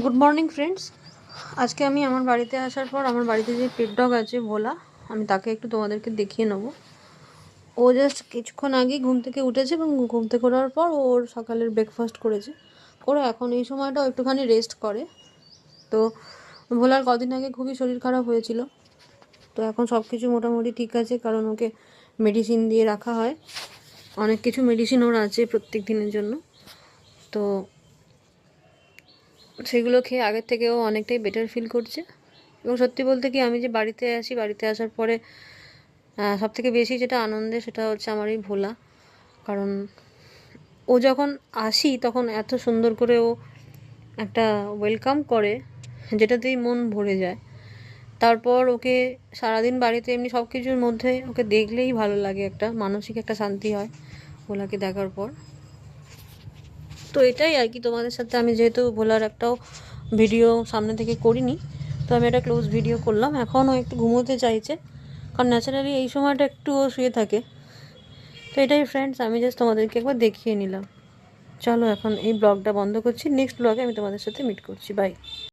Good morning friends. আজকে আমি আমার বাড়িতে আসার পর আমার বাড়িতে যে পেট ডগ আছে ভোলা, আমি তাকে একটু তোমাদেরকে দেখিয়ে নেবো। ও জাস্ট কিছুক্ষণ আগেই ঘুম থেকে উঠেছে এবং ঘুম থেকে ওঠার পর ওর সকালের ব্রেকফাস্ট করেছে। ওরা এখন এই সময়টাও একটুখানি রেস্ট করে। তো ভোলার কদিন আগে খুবই শরীর খারাপ হয়েছিল, তো এখন সব কিছু মোটামুটি ঠিক আছে, কারণ ওকে মেডিসিন দিয়ে রাখা হয়। অনেক কিছু মেডিসিন ওর আছে প্রত্যেক দিনের জন্য, তো সেগুলো খেয়ে আগের থেকেও অনেকটাই বেটার ফিল করছে। এবং সত্যি বলতে কি, আমি যে বাড়িতে আসি, বাড়িতে আসার পরে সবথেকে বেশি যেটা আনন্দের সেটা হচ্ছে আমার এই ভোলা। কারণ ও যখন আসি তখন এত সুন্দর করে ও একটা ওয়েলকাম করে, যেটাতেই মন ভরে যায়। তারপর ওকে সারাদিন বাড়িতে এমনি সব কিছুর মধ্যে ওকে দেখলেই ভালো লাগে, একটা মানসিক একটা শান্তি হয় ভোলাকে দেখার পর। তো এটাই আর কি, তোমাদের সাথে আমি যেহেতু ভোলার একটাও ভিডিও সামনে থেকে করিনি, তো আমি একটা ক্লোজ ভিডিও করলাম। এখনও একটু ঘুমোতে চাইছে, কারণ ন্যাচারালি এই সময়টা একটু ও শুয়ে থাকে। তো এটাই ফ্রেন্ডস, আমি জাস্ট তোমাদেরকে একবার দেখিয়ে নিলাম। চলো এখন এই ব্লগটা বন্ধ করছি, নেক্সট ব্লগে আমি তোমাদের সাথে মিট করছি। বাই।